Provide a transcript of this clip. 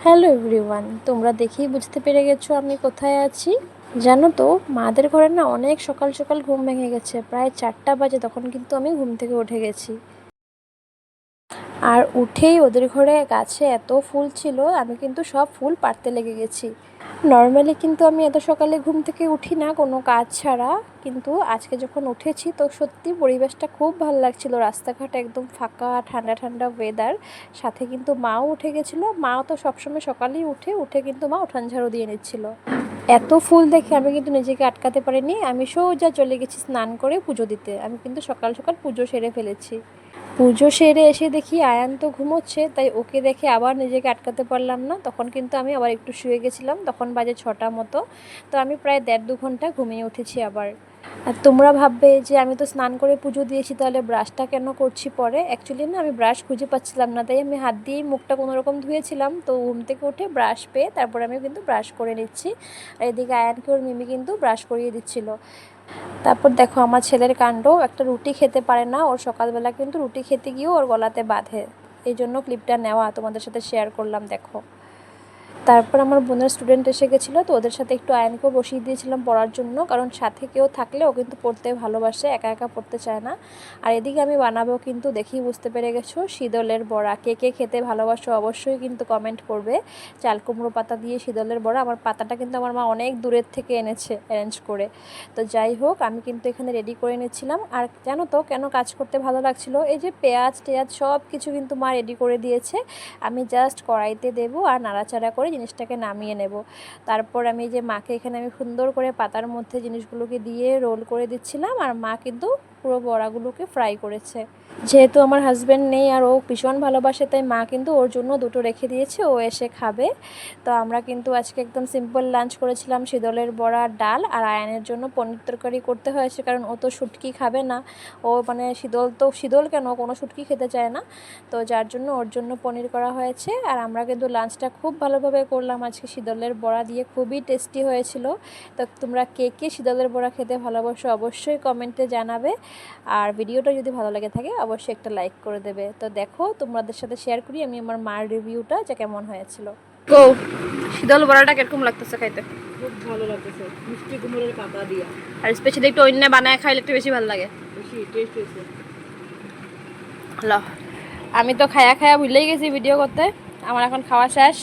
Hello everyone, তোমরা দেখেই বুঝতে পেরে গেছো আমি কোথায় আছি। জানো তো, মাদের ঘরে না অনেক সকাল সকাল ঘুম ভেঙে গেছে। প্রায় 4টা বাজে তখন কিন্তু আমি ঘুম থেকে উঠে গেছি। আর উঠেই ওদের ঘরে গাছে এত ফুল ছিল, আমি কিন্তু সব ফুল পাড়তে লেগে গেছি। নর্মালি কিন্তু আমি এত সকালে ঘুম থেকে উঠি না কোনো কাজ ছাড়া, কিন্তু আজকে যখন উঠেছি তো সত্যি পরিবেশটা খুব ভালো লাগছিল। রাস্তাঘাট একদম ফাঁকা, ঠান্ডা ঠান্ডা ওয়েদার, সাথে কিন্তু মাও উঠে গেছিলো। মাও তো সবসময় সকালেই উঠে কিন্তু মা উঠান ঝাড়ু দিয়ে নিচ্ছিল। এত ফুল দেখে আমি কিন্তু নিজেকে আটকাতে পারিনি, আমি সোজা চলে গেছি স্নান করে পুজো দিতে। আমি কিন্তু সকাল সকাল পুজো সেরে ফেলেছি। পুজো সেরে এসে দেখি আয়ান তো ঘুমোচ্ছে, তাই ওকে দেখে আবার নিজেকে আটকাতে পারলাম না। তখন কিন্তু আমি আবার একটু শুয়ে গেছিলাম, তখন বাজে 6টা মতো। তো আমি প্রায় 1.5-2 ঘন্টা ঘুমিয়ে উঠেছি আবার। আর তোমরা ভাববে যে আমি তো স্নান করে পুজো দিয়েছি, তাহলে ব্রাশটা কেন করছি পরে? অ্যাকচুয়ালি না, আমি ব্রাশ খুঁজে পাচ্ছিলাম না, তাই আমি হাত দিয়েই মুখটা কোনোরকম ধুয়েছিলাম। তো ঘুম থেকে উঠে ব্রাশ পেয়ে তারপর আমি কিন্তু ব্রাশ করে নিচ্ছি। আর এদিকে আয়ানকে ওর মিমি কিন্তু ব্রাশ করিয়ে দিচ্ছিল। তারপর দেখো আমার ছেলের কাণ্ড, একটা রুটি খেতে পারে না। ওর সকালবেলা কিন্তু রুটি খেতে গিয়েও ওর গলাতে বাঁধে। এই জন্য ক্লিপটা নেওয়া, তোমাদের সাথে শেয়ার করলাম। দেখো, তারপর আমার বোনের স্টুডেন্ট এসে গেছিলো, তো ওদের সাথে একটু আয়ানকেও বসিয়ে দিয়েছিলাম পড়ার জন্য, কারণ সাথে কেউ থাকলে ও কিন্তু পড়তে ভালোবাসে, একা একা পড়তে চায় না। আর এদিকে আমি বানাবো কিন্তু, দেখেই বুঝতে পেরে গেছো, শীতলের বড়া। কে কে খেতে ভালোবাসো অবশ্যই কিন্তু কমেন্ট করবে। চাল কুমড়ো পাতা দিয়ে শীতলের বড়া। আমার পাতাটা কিন্তু আমার মা অনেক দূরের থেকে এনেছে অ্যারেঞ্জ করে। তো যাই হোক, আমি কিন্তু এখানে রেডি করে নিচ্ছিলাম। আর জানো তো কেন কাজ করতে ভালো লাগছিলো? এই যে পেঁয়াজ টেয়াজ সব কিছু কিন্তু মা রেডি করে দিয়েছে, আমি জাস্ট কড়াইতে দেবো আর নাড়াচাড়া করে জিনিসটাকে নামিয়ে নেব। তারপর আমি যে মাকে এখানে আমি সুন্দর করে পাতার মধ্যে জিনিসগুলোকে দিয়ে রোল করে দিচ্ছিলাম, আর মা কিন্তু পুরো বড়াগুলোকে ফ্রাই করেছে। যেহেতু আমার হাজব্যান্ড নেই আর ও ভীষণ ভালোবাসে, তাই মা কিন্তু ওর জন্য দুটো রেখে দিয়েছে, ও এসে খাবে। তো আমরা কিন্তু আজকে একদম সিম্পল লাঞ্চ করেছিলাম, শীতলের বড়া, ডাল, আর আয়ানের জন্য পনির তরকারি করতে হয়েছে, কারণ ও তো শুটকি খাবে না। ও মানে শীতল কেন, কোনো শুটকি খেতে চায় না। তো যার জন্য ওর জন্য পনির করা হয়েছে। আর আমরা কিন্তু লাঞ্চটা খুব ভালোভাবে করলাম আজকে শীতলের বড়া দিয়ে, খুবই টেস্টি হয়েছিল। তো তোমরা কে কে শীতলের বড়া খেতে ভালোবাসো অবশ্যই কমেন্টে জানাবে। আর ভিডিওটা যদি ভালো লাগে থাকে অবশ্যই একটা লাইক করে দেবে। তো দেখো, তোমাদের সাথে শেয়ার করি আমি আমার মার রিভিউটা, যে কেমন হয়েছিল। গো, শীতল বড়াটা কিরকম লাগতেছে খাইতে? খুব ভালো লাগতেছে, মিষ্টি কুমড়োর পাতা দিয়া। আর স্পেশালি একটু অন্য বানায় খাইলে একটু বেশি ভালো লাগে, বেশি টেস্ট হয়েছে। হ্যালো, আমি তো খায়া খায়া ভুলেই গেছি ভিডিও করতে। আমার এখন খাওয়া শেষ।